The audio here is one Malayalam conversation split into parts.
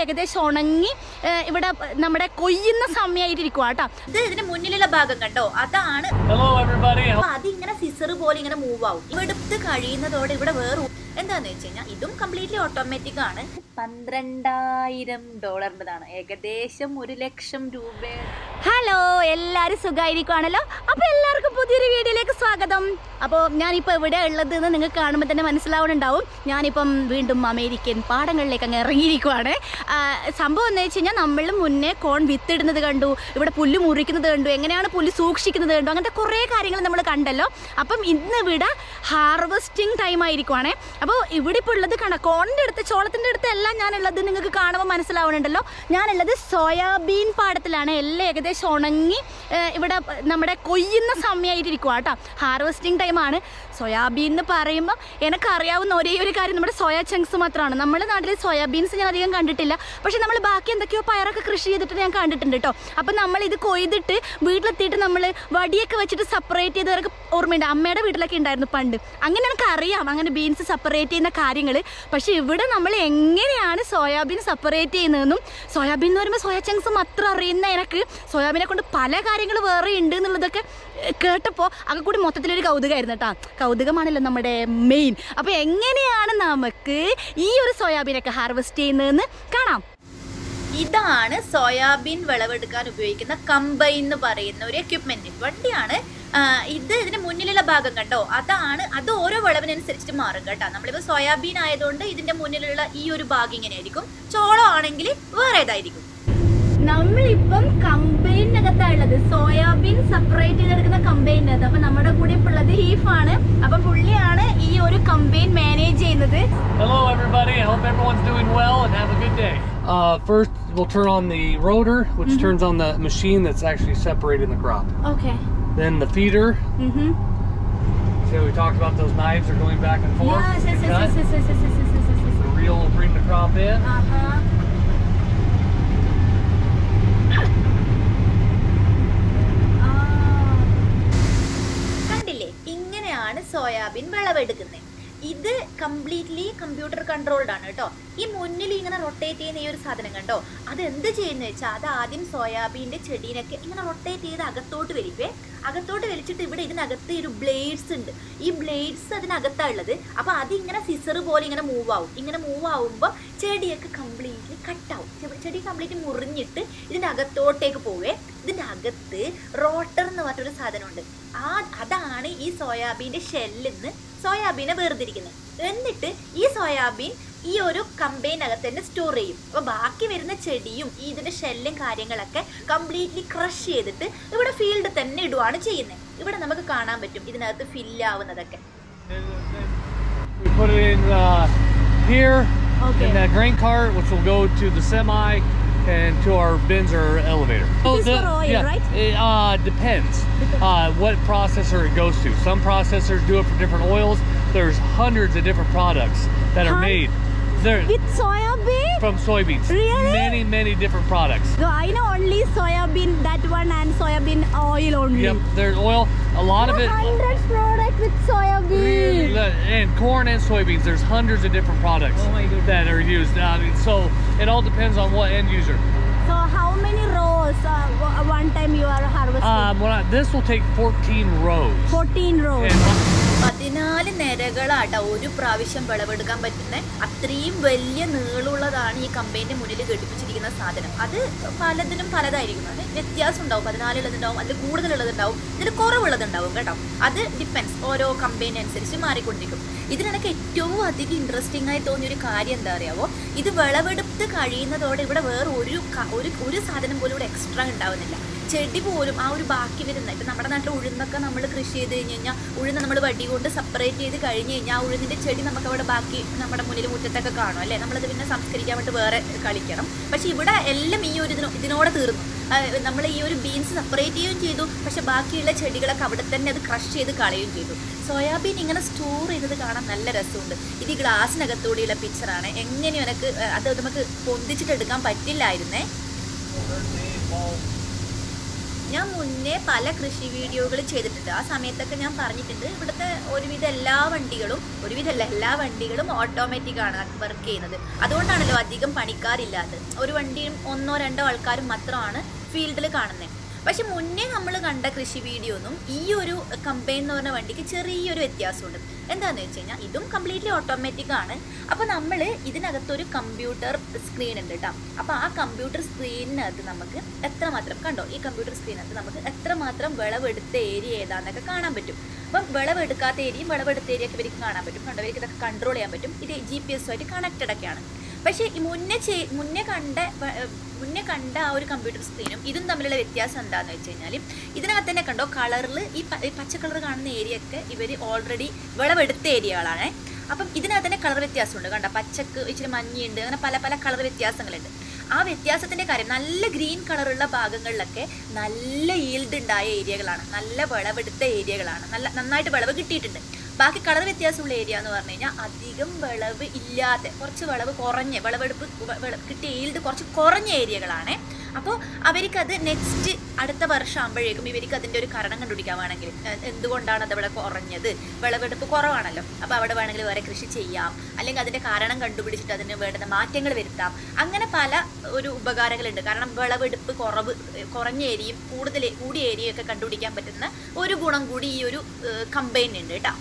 ഏകദേശം ഉണങ്ങി ഇവിടെ നമ്മുടെ കൊയ്യുന്ന സമയമായിട്ടിരിക്കുക കേട്ടോ. ഇത് ഇതിന്റെ മുന്നിലുള്ള ഭാഗം കണ്ടോ, അതാണ്. അതിങ്ങനെ സിസർ പോലെ ഇങ്ങനെ മൂവ് ആവും. ഇവിടുത്തെ കഴിയുന്നതോടെ ഇവിടെ വേറെ എന്താന്ന് വെച്ച് കഴിഞ്ഞാൽ ഇതും കംപ്ലീറ്റ്ലി ഓട്ടോമാറ്റിക് ആണ്. $12,000 ഏകദേശം 1,00,000 രൂപ. ഹലോ, എല്ലാവരും സുഖമായിരിക്കുവാണല്ലോ. അപ്പോൾ എല്ലാവർക്കും പുതിയൊരു വീഡിയോയിലേക്ക് സ്വാഗതം. അപ്പോൾ ഞാനിപ്പോൾ എവിടെ ഉള്ളത് എന്ന് നിങ്ങൾക്ക് കാണുമ്പോൾ തന്നെ മനസ്സിലാവുന്നുണ്ടാവും. ഞാനിപ്പം വീണ്ടും അമേരിക്കൻ പാടങ്ങളിലേക്ക് അങ്ങ് ഇറങ്ങിയിരിക്കുവാണ്. സംഭവം എന്ന് വെച്ച് കഴിഞ്ഞാൽ നമ്മൾ മുന്നേ കോൺ വിത്തിടുന്നത് കണ്ടു, ഇവിടെ പുല്ല് മുറിക്കുന്നത് കണ്ടു, എങ്ങനെയാണ് പുല്ല് സൂക്ഷിക്കുന്നത് കണ്ടു, അങ്ങനത്തെ കുറേ കാര്യങ്ങൾ നമ്മൾ കണ്ടല്ലോ. അപ്പം ഇന്ന് ഇവിടെ ഹാർവെസ്റ്റിംഗ് ടൈം ആയിരിക്കുവാണേ. അപ്പോൾ ഇവിടെ ഇപ്പോൾ ഉള്ളത് കോണിൻ്റെ അടുത്ത്, ചോളത്തിൻ്റെ അടുത്ത് എല്ലാം ഞാനുള്ളത് നിങ്ങൾക്ക് കാണുമ്പോൾ മനസ്സിലാവുന്നുണ്ടല്ലോ. ഞാനുള്ളത് സോയാബീൻ പാടത്തിലാണ്. എല്ലാം ഏകദേശം ഉണങ്ങി ഇവിടെ നമ്മുടെ കൊയ്യുന്ന സമയമായിട്ടിരിക്കുക കേട്ടോ. ഹാർവെസ്റ്റിംഗ് ടൈമാണ്. സോയാബീൻ എന്ന് പറയുമ്പോൾ എനിക്കറിയാവുന്ന ഒരേ ഒരു കാര്യം നമ്മുടെ സോയാ ചങ്ക്സ് മാത്രമാണ്. നമ്മുടെ നാട്ടിൽ സോയാബീൻസ് ഞാൻ അധികം കണ്ടിട്ടില്ല, പക്ഷെ നമ്മൾ ബാക്കി എന്തൊക്കെയോ പയറൊക്കെ കൃഷി ചെയ്തിട്ട് ഞാൻ കണ്ടിട്ടുണ്ട് കേട്ടോ. അപ്പം നമ്മൾ ഇത് കൊയ്തിട്ട് വീട്ടിലെത്തിയിട്ട് നമ്മൾ വടിയൊക്കെ വെച്ചിട്ട് സെപ്പറേറ്റ് ചെയ്തവർക്ക് ഓർമ്മയുണ്ട്. അമ്മയുടെ വീട്ടിലൊക്കെ ഉണ്ടായിരുന്നു പണ്ട്. അങ്ങനെ എനിക്കറിയാം അങ്ങനെ ബീൻസ് സെപ്പറേറ്റ് ചെയ്യുന്ന കാര്യങ്ങൾ. പക്ഷെ ഇവിടെ നമ്മൾ എങ്ങനെയാണ് സോയാബീൻ സെപ്പറേറ്റ് ചെയ്യുന്നതെന്നും, സോയാബീൻ എന്ന് പറയുമ്പോൾ സോയാ ചങ്ക്സ് മാത്രം അറിയുന്ന എനിക്ക് സോയാബീനെ കൊണ്ട് പല കാര്യങ്ങൾ വേറെ ഉണ്ട് എന്നുള്ളതൊക്കെ കേട്ടപ്പോൾ അതൊക്കെ കൂടി മൊത്തത്തിലൊരു കൗതുകമായിരുന്നു കേട്ടോ. കൗതുകമാണല്ലോ നമ്മുടെ മെയിൻ. അപ്പോൾ എങ്ങനെയാണ് നമുക്ക് ഈ ഒരു സോയാബീനൊക്കെ ഹാർവെസ്റ്റ് ചെയ്യുന്നതെന്ന് കാണാം. ഇതാണ് സോയാബീൻ വിളവെടുക്കാൻ ഉപയോഗിക്കുന്ന കമ്പൈൻ എന്ന് പറയുന്ന ഒരു എക്യുപ്മെന്റ് വണ്ടിയാണ്. ഇതിന്റെ മുന്നിലുള്ള ഭാഗം കണ്ടോ, അതാണ്. അത് ഓരോ വിളവിനനുസരിച്ചിട്ട് മാറും കേട്ടോ. നമ്മളിപ്പോൾ സോയാബീൻ ആയതുകൊണ്ട് ഇതിന്റെ മുന്നിലുള്ള ഈ ഒരു ഭാഗം ഇങ്ങനെയായിരിക്കും. ചോളം ആണെങ്കിൽ വേറെ ഏതായിരിക്കും. നമ്മളിപ്പം കമ്പൈനകത്താണുള്ളത്, സോയാബീൻ സെപ്പറേറ്റ് ചെയ്തെടുക്കുന്ന കമ്പൈനകത്ത്. അപ്പൊ നമ്മുടെ കൂടെ ഇപ്പോൾ ഉള്ളത് ഹീഫാണ്. അപ്പൊ പുള്ളിയാണ് ഈ ഒരു കമ്പൈൻ മാനേജ് ചെയ്യുന്നത്. Hello everybody, I hope everyone's doing well and have a good day. First we'll turn on the rotor, which turns on the machine that's actually separating the crop. Okay. Then the feeder. So we talked about those knives are going back and forth. Yes. The reel will bring the crop in. കണ്ടില്ലേ, ഇങ്ങനെയാണ് സോയാബീൻ വിളവെടുക്കുന്നത്. ഇത് കംപ്ലീറ്റ്ലി കമ്പ്യൂട്ടർ കൺട്രോൾഡ് ആണ് കേട്ടോ. ഈ മുന്നിൽ ഇങ്ങനെ റൊട്ടേറ്റ് ചെയ്യുന്ന ഈ ഒരു സാധനം കണ്ടോ, അത് എന്ത് ചെയ്യുന്നത് വെച്ചാൽ അത് ആദ്യം സോയാബീൻ്റെ ചെടീനൊക്കെ ഇങ്ങനെ റൊട്ടേറ്റ് ചെയ്ത് അകത്തോട്ട് വലിപ്പേ. അകത്തോട്ട് വലിച്ചിട്ട് ഇവിടെ ഇതിനകത്ത് ഒരു ബ്ലേഡ്സ് ഉണ്ട്. ഈ ബ്ലേഡ്സ് അതിനകത്താണ് ഉള്ളത്. അപ്പോൾ അതിങ്ങനെ സിസർ പോലെ ഇങ്ങനെ മൂവ് ആവും. ഇങ്ങനെ മൂവ് ആവുമ്പോൾ ചെടിയൊക്കെ കംപ്ലീറ്റ്ലി കട്ടാവും. ചെടി കംപ്ലീറ്റ് മുറിഞ്ഞിട്ട് ഇതിൻ്റെ അകത്തോട്ടേക്ക് പോവേ. ഇതിൻ്റെ അകത്ത് റോട്ടർ എന്ന് പറഞ്ഞൊരു സാധനമുണ്ട്. അതാണ് ഈ സോയാബീൻ്റെ ഷെല്ലിൽ നിന്ന് സോയാബീനെ വേർതിരിക്കുന്നത്. എന്നിട്ട് ഈ സോയാബീൻ ഈ ഒരു കമ്പൈനകത്ത് തന്നെ സ്റ്റോർ ചെയ്യും. അപ്പോൾ ബാക്കി വരുന്ന ചെടിയും ഈ ഇതിൻ്റെ ഷെല്ലും കാര്യങ്ങളൊക്കെ കംപ്ലീറ്റ്ലി ക്രഷ് ചെയ്തിട്ട് ഇവിടെ ഫീൽഡ് തന്നെ ഇടുവാണ് ചെയ്യുന്നത്. ഇവിടെ നമുക്ക് കാണാൻ പറ്റും ഇതിനകത്ത് ഫില്ലാവുന്നതൊക്കെ. Here in that grain cart, which will go to the semi and to our bins or elevator. This is for oil, right? It depends what processor it goes to. Some processors do it for different oils. There's hundreds of different products that are made. With soybean? From soybeans. Really? Many different products. So I know only soybean, that one, and soybean oil only. Yep, there's oil. A lot of it. Hundreds products with soybean. And corn and soybeans. There's hundreds of different products that are used. So it all depends on what end user. So how many rows one time you are harvesting? This will take 14 rows. 14 rows. 14 നിരകളാട്ടോ ഒരു പ്രാവശ്യം വിളവെടുക്കാൻ പറ്റുന്ന അത്രയും വലിയ നീളമുള്ളതാണ് ഈ കമ്പൈൻ്റെ മുന്നിൽ ഘടിപ്പിച്ചിരിക്കുന്ന സാധനം. അത് പലതിനും പലതായിരിക്കും. അത് വ്യത്യാസം ഉണ്ടാവും. 14 ഉള്ളതുണ്ടാവും, അതിൽ കൂടുതലുള്ളതുണ്ടാവും, ഇതിൽ കുറവുള്ളതുണ്ടാവും കേട്ടോ. അത് ഡിപ്പെൻസ്, ഓരോ കമ്പൈനനുസരിച്ച് മാറിക്കൊണ്ടിരിക്കും. ഇതിനിടയ്ക്ക് ഏറ്റവും അധികം ഇൻട്രസ്റ്റിംഗ് ആയി തോന്നിയൊരു കാര്യം എന്താ അറിയാവോ, ഇത് വിളവെടുത്ത് കഴിയുന്നതോടെ ഇവിടെ വേറെ ഒരു സാധനം പോലും ഇവിടെ എക്സ്ട്രാ ഉണ്ടാവുന്നില്ല. ചെടി പോലും ആ ഒരു ബാക്കി വരുന്ന, ഇപ്പം നമ്മുടെ നാട്ടിൽ ഉഴുന്നൊക്കെ നമ്മൾ കൃഷി ചെയ്ത് കഴിഞ്ഞ് കഴിഞ്ഞാൽ ഉഴുന്ന് നമ്മൾ വടി കൊണ്ട് സെപ്പറേറ്റ് ചെയ്ത് കഴിഞ്ഞ് കഴിഞ്ഞാൽ ആ ഉഴുന്നിൻ്റെ ചെടി നമുക്ക് അവിടെ ബാക്കി നമ്മുടെ മുന്നിൽ മുറ്റത്തൊക്കെ കാണും അല്ലേ. നമ്മളത് പിന്നെ സംസ്കരിക്കാൻ വേണ്ടി വേറെ കളിക്കണം. പക്ഷേ ഇവിടെ എല്ലാം ഈ ഒരു ഇതിനോടെ തീർന്നു. നമ്മൾ ഈ ഒരു ബീൻസ് സെപ്പറേറ്റ് ചെയ്യുകയും ചെയ്തു, പക്ഷെ ബാക്കിയുള്ള ചെടികളൊക്കെ അവിടെ തന്നെ അത് ക്രഷ് ചെയ്ത് കളയുകയും ചെയ്തു. സോയാബീൻ ഇങ്ങനെ സ്റ്റോർ ചെയ്തത് കാണാൻ നല്ല രസമുണ്ട്. ഇത് ഈ ഗ്ലാസ്സിനകത്തൂടെയുള്ള പിക്ചറാണ്. എങ്ങനെയും എനിക്ക് അത് നമുക്ക് പൊന്തിച്ചിട്ടെടുക്കാൻ പറ്റില്ലായിരുന്നേ. ഞാൻ മുന്നേ പല കൃഷി വീഡിയോകൾ ചെയ്തിട്ടുണ്ട്. ആ സമയത്തൊക്കെ ഞാൻ പറഞ്ഞിട്ടുണ്ട് ഇവിടുത്തെ ഒരുവിധ എല്ലാ വണ്ടികളും ഓട്ടോമാറ്റിക് ആണ് വർക്ക് ചെയ്യുന്നത്. അതുകൊണ്ടാണല്ലോ അധികം പണിക്കാരില്ലാത്തത്. ഒരു വണ്ടിയും 1-2 ആൾക്കാരും മാത്രമാണ് ഫീൽഡിൽ കാണുന്നത്. പക്ഷെ മുന്നേ നമ്മൾ കണ്ട കൃഷി വീഡിയോ ഒന്നും ഈ ഒരു കമ്പൈൻ എന്ന് പറഞ്ഞ വണ്ടിക്ക് ചെറിയൊരു വ്യത്യാസമുണ്ട്. എന്താണെന്ന് വെച്ച് കഴിഞ്ഞാൽ ഇതും കംപ്ലീറ്റ്ലി ഓട്ടോമാറ്റിക് ആണ്. അപ്പോൾ നമ്മൾ ഇതിനകത്തൊരു കമ്പ്യൂട്ടർ സ്ക്രീൻ ഉണ്ട് കേട്ടോ. അപ്പോൾ ആ കമ്പ്യൂട്ടർ സ്ക്രീനിനകത്ത് നമുക്ക് എത്രമാത്രം കണ്ടോ, ഈ കമ്പ്യൂട്ടർ സ്ക്രീനകത്ത് നമുക്ക് എത്രമാത്രം വിളവെടുത്ത ഏരിയ ഏതാണെന്നൊക്കെ കാണാൻ പറ്റും. അപ്പം വിളവെടുക്കാത്ത ഏരിയയും വിളവെടുത്ത ഏരിയ ഒക്കെ ഇവർക്ക് കാണാൻ പറ്റും. കണ്ടോ, ഇവർക്ക് ഇതൊക്കെ കൺട്രോൾ ചെയ്യാൻ പറ്റും. ഇത് GPS-ആയിട്ട് കണക്റ്റഡ് ഒക്കെയാണ്. പക്ഷേ ഈ മുന്നേ കണ്ട ആ ഒരു കമ്പ്യൂട്ടർ സ്ക്രീനും ഇതും തമ്മിലുള്ള വ്യത്യാസം എന്താണെന്ന് വെച്ച് കഴിഞ്ഞാൽ ഇതിനകത്ത് തന്നെ കണ്ടോ കളറിൽ ഈ പച്ച കളർ കാണുന്ന ഏരിയ ഒക്കെ ഇവർ ഓൾറെഡി വിളവെടുത്ത ഏരിയകളാണ്. അപ്പം ഇതിനകത്ത് തന്നെ കളർ വ്യത്യാസമുണ്ട്. കണ്ടോ, പച്ചക്ക് ഇച്ചിരി മഞ്ഞയുണ്ട്, അങ്ങനെ പല പല കളർ വ്യത്യാസങ്ങളുണ്ട്. ആ വ്യത്യാസത്തിൻ്റെ കാര്യം നല്ല ഗ്രീൻ കളറുള്ള ഭാഗങ്ങളിലൊക്കെ നല്ല ഈൽഡ് ഉണ്ടായ ഏരിയകളാണ്, നല്ല വിളവെടുത്ത ഏരിയകളാണ്, നന്നായിട്ട് വിളവ് കിട്ടിയിട്ടുണ്ട്. ബാക്കി കളർ വ്യത്യാസമുള്ള ഏരിയ എന്ന് പറഞ്ഞു കഴിഞ്ഞാൽ അധികം വിളവ് ഇല്ലാത്ത, കുറച്ച് വിളവെടുപ്പ് കിട്ടിയ ഈൽഡ് കുറച്ച് കുറഞ്ഞ ഏരിയകളാണ്. അപ്പോൾ അവർക്കത് നെക്സ്റ്റ് അടുത്ത വർഷം ആകുമ്പോഴേക്കും ഇവർക്ക് അതിൻ്റെ ഒരു കാരണം കണ്ടുപിടിക്കാൻ വേണമെങ്കിൽ എന്തുകൊണ്ടാണ് അതവിടെ കുറഞ്ഞത്, വിളവെടുപ്പ് കുറവാണല്ലോ, അപ്പോൾ അവിടെ വേണമെങ്കിൽ വേറെ കൃഷി ചെയ്യാം, അല്ലെങ്കിൽ അതിൻ്റെ കാരണം കണ്ടുപിടിച്ചിട്ട് അതിന് വേണ്ടുന്ന മാറ്റങ്ങൾ വരുത്താം. അങ്ങനെ പല ഒരു ഉപകാരങ്ങളുണ്ട്. കാരണം വിളവെടുപ്പ് കുറഞ്ഞ ഏരിയയും കൂടിയ ഏരിയയും ഒക്കെ കണ്ടുപിടിക്കാൻ പറ്റുന്ന ഒരു ഗുണം കൂടി ഈ ഒരു കമ്പൈനുണ്ട് കേട്ടോ.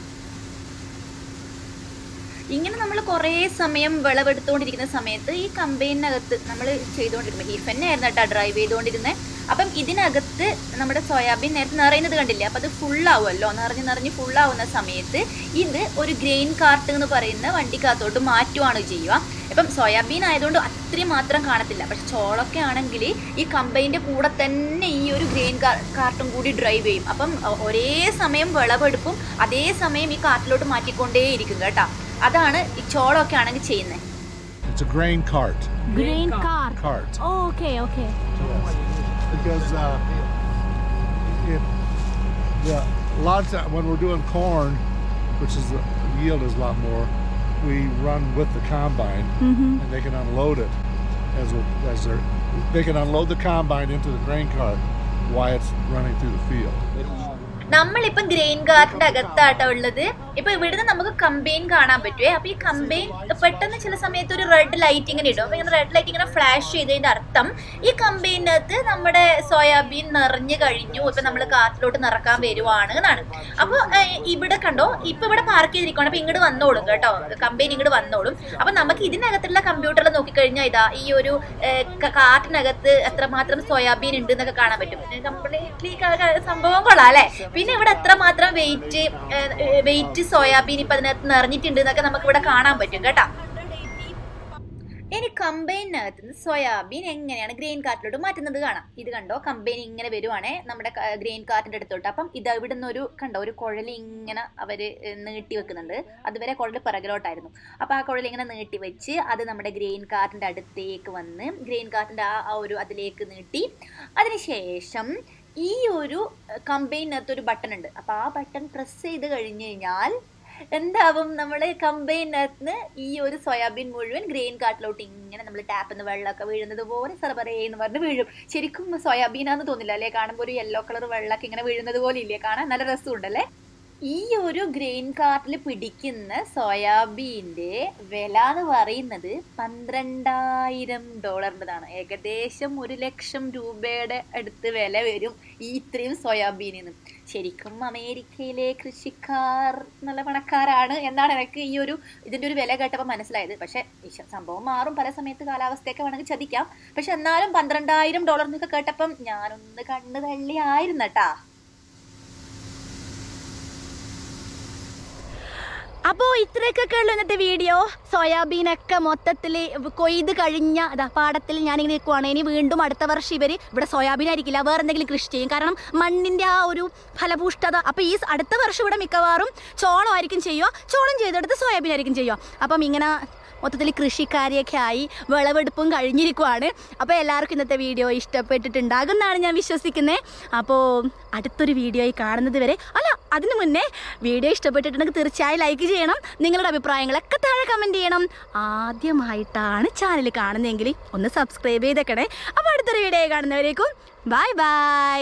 ഇങ്ങനെ നമ്മൾ കുറേ സമയം വിളവെടുത്തുകൊണ്ടിരിക്കുന്ന സമയത്ത് ഈ കമ്പൈനകത്ത് നമ്മൾ ചെയ്തുകൊണ്ടിരിക്കുമ്പോൾ ഹീഫ് തന്നെയായിരുന്നു കേട്ടോ ഡ്രൈവ് ചെയ്തുകൊണ്ടിരുന്നത്. അപ്പം ഇതിനകത്ത് നമ്മുടെ സോയാബീൻ നേരത്തെ നിറയുന്നത് കണ്ടില്ലേ, അപ്പം അത് ഫുള്ളാവുമല്ലോ, നിറഞ്ഞ് ഫുള്ളാവുന്ന സമയത്ത് ഇത് ഒരു ഗ്രെയിൻ കാർട്ട് എന്ന് പറയുന്ന വണ്ടിക്കകത്തോട്ട് മാറ്റുകയാണ് ചെയ്യുക. ഇപ്പം സോയാബീൻ ആയതുകൊണ്ട് അത്രയും മാത്രം കാണത്തില്ല. പക്ഷെ ചോളൊക്കെ ആണെങ്കിൽ ഈ കമ്പൈൻ്റെ കൂടെ തന്നെ ഈ ഒരു ഗ്രെയിൻ കാർട്ടും കൂടി ഡ്രൈവ് ചെയ്യും. അപ്പം ഒരേ സമയം വിളവെടുപ്പും അതേ സമയം ഈ കാർട്ടിലോട്ട് മാറ്റിക്കൊണ്ടേയിരിക്കും കേട്ടോ. അതാണ് ഈ ചോളമൊക്കെ ആണെങ്കിൽ ചെയ്യുന്നത്. It's a grain cart. Grain cart. Cart. Oh, okay. Yes. Because a lot of time when we're doing corn, which is the yield is a lot more, we run with the combine, and they can unload it they can unload the combine into the grain cart while it's running through the field. നമ്മളിപ്പം ഗ്രെയിൻ കാർട്ടിന്റെ അകത്താട്ടോ ഉള്ളത്. ഇപ്പൊ ഇവിടുന്ന് നമുക്ക് കമ്പൈൻ കാണാൻ പറ്റുമേ. അപ്പൊ ഈ കമ്പൈൻ പെട്ടെന്ന് ചില സമയത്ത് ഒരു റെഡ് ലൈറ്റ് ഇങ്ങനെ ഇടും. അപ്പൊ ഇങ്ങനെ റെഡ് ലൈറ്റ് ഇങ്ങനെ ഫ്ലാഷ് ചെയ്തതിന്റെ അർത്ഥം ഈ കമ്പൈനകത്ത് നമ്മുടെ സോയാബീൻ നിറഞ്ഞു കഴിഞ്ഞു, ഇപ്പൊ നമ്മൾ കാർട്ടിലോട്ട് നിറക്കാൻ വരുവാണ് എന്നാണ്. അപ്പൊ ഇവിടെ കണ്ടോ, ഇപ്പൊ ഇവിടെ പാർക്ക് ചെയ്തിരിക്കണം. അപ്പൊ ഇങ്ങോട്ട് വന്നോളും കേട്ടോ, കമ്പൈൻ ഇങ്ങോട്ട് വന്നോളും. അപ്പൊ നമുക്ക് ഇതിനകത്തുള്ള കമ്പ്യൂട്ടറിൽ നോക്കിക്കഴിഞ്ഞാൽ ഇതാ ഈ ഒരു കാർട്ടിനകത്ത് എത്രമാത്രം സോയാബീൻ ഉണ്ട് എന്നൊക്കെ കാണാൻ പറ്റും. കംപ്ലീറ്റ്ലി സംഭവം കൊള്ളാം അല്ലെ. പിന്നെ ഇവിടെ എത്രമാത്രം വെയിറ്റ് സോയാബീൻ ഇപ്പൊ അതിനകത്ത് നിറഞ്ഞിട്ടുണ്ട് എന്നൊക്കെ നമുക്ക് ഇവിടെ കാണാൻ പറ്റും കേട്ടോ. ഇനി കമ്പൈനകത്ത് നിന്ന് സോയാബീൻ എങ്ങനെയാണ് ഗ്രെയിൻ കാർട്ടിലോട്ട് മാറ്റുന്നത് കാണാം. ഇത് കണ്ടോ, കമ്പൈൻ ഇങ്ങനെ വരുവാണേ നമ്മുടെ ഗ്രെയിൻ കാർട്ടിന്റെ അടുത്തോട്ട്. അപ്പം ഇത് ഇവിടെ നിന്ന് ഒരു കുഴൽ ഇങ്ങനെ അവര് നീട്ടി വെക്കുന്നുണ്ട്. അതുവരെ കുഴൽ പിറകിലോട്ടായിരുന്നു. അപ്പൊ ആ കുഴൽ ഇങ്ങനെ നീട്ടി വെച്ച് അത് നമ്മുടെ ഗ്രെയിൻ കാർട്ടിന്റെ അടുത്തേക്ക് വന്ന് ഗ്രെയിൻ കാർട്ടിന്റെ ആ ഒരു അതിലേക്ക് നീട്ടി. അതിനുശേഷം ഈ ഒരു കമ്പൈനകത്തൊരു ബട്ടൺ ഉണ്ട്. അപ്പോൾ ആ ബട്ടൺ പ്രസ് ചെയ്ത് കഴിഞ്ഞ് കഴിഞ്ഞാൽ എന്താവും, നമ്മൾ കമ്പൈനകത്ത് ഈ ഒരു സോയാബീൻ മുഴുവൻ ഗ്രെയിൻ കാർട്ടിലോട്ട് ഇങ്ങനെ നമ്മൾ ടാപ്പിൽ നിന്ന് വെള്ളമൊക്കെ വീഴുന്നത് പോലെ സർബറേന്ന് പറഞ്ഞ് വീഴും. ശരിക്കും സോയാബീനാന്ന് തോന്നില്ല അല്ലേ, കാണുമ്പോൾ ഒരു യെല്ലോ കളർ വെള്ളമൊക്കെ ഇങ്ങനെ വീഴുന്നത് പോലെ ഇല്ലേ, കാണാൻ നല്ല രസമുണ്ടല്ലേ. ഈ ഒരു ഗ്രെയിൻ കാർട്ടിൽ പിടിക്കുന്ന സോയാബീൻ്റെ വില എന്ന് പറയുന്നത് $12,000. ഏകദേശം 1,00,000 രൂപയുടെ അടുത്ത് വില വരും ഈ ഇത്രയും സോയാബീനിന്. ശരിക്കും അമേരിക്കയിലെ കൃഷിക്കാർ നല്ല പണക്കാരാണ് എന്നാണ് എനിക്ക് ഇതിൻ്റെ ഒരു വില കേട്ടപ്പോൾ മനസ്സിലായത്. പക്ഷെ സംഭവം മാറും, പല സമയത്ത് കാലാവസ്ഥയൊക്കെ വേണമെങ്കിൽ ചതിക്കാം. പക്ഷെ എന്നാലും $12,000 എന്നൊക്കെ കേട്ടപ്പം ഞാനൊന്ന് കണ്ണ് തള്ളിയായിരുന്നു കേട്ടാ. അപ്പോൾ ഇത്രയൊക്കെ ഉള്ളൂ ഇന്നത്തെ വീഡിയോ. സോയാബീനൊക്കെ മൊത്തത്തിൽ കൊയ്ത് കഴിഞ്ഞ പാടത്തിൽ ഞാനിങ്ങനെ നിൽക്കുവാണ്. ഇനി വീണ്ടും അടുത്ത വർഷം ഇവിടെ സോയാബീൻ ആയിരിക്കില്ല, വേറെ എന്തെങ്കിലും കൃഷി ചെയ്യും. കാരണം മണ്ണിൻ്റെ ആ ഒരു ഫലഭൂഷ്ഠത. അപ്പോൾ ഈ അടുത്ത വർഷം ഇവിടെ മിക്കവാറും ചോളമായിരിക്കും ചെയ്യുക. ചോളം ചെയ്തെടുത്ത് സോയാബീൻ ആയിരിക്കും ചെയ്യുക. അപ്പം ഇങ്ങനെ മൊത്തത്തിൽ കൃഷിക്കാരിയൊക്കെ ആയി വിളവെടുപ്പും കഴിഞ്ഞിരിക്കുവാണ്. അപ്പോൾ എല്ലാവർക്കും ഇന്നത്തെ വീഡിയോ ഇഷ്ടപ്പെട്ടിട്ടുണ്ടാകുമെന്നാണ് ഞാൻ വിശ്വസിക്കുന്നത്. അപ്പോൾ അടുത്തൊരു വീഡിയോയിൽ കാണുന്നത് വരെ, അതിനു മുന്നേ വീഡിയോ ഇഷ്ടപ്പെട്ടിട്ടുണ്ടെങ്കിൽ തീർച്ചയായും ലൈക്ക് ചെയ്യണം. നിങ്ങളുടെ അഭിപ്രായങ്ങളൊക്കെ താഴെ കമൻറ്റ് ചെയ്യണം. ആദ്യമായിട്ടാണ് ചാനൽ കാണുന്നതെങ്കിൽ ഒന്ന് സബ്സ്ക്രൈബ് ചെയ്തേക്കണേ. അപ്പോൾ അടുത്തൊരു വീഡിയോ കാണുന്നവരേക്കും ബൈ ബൈ.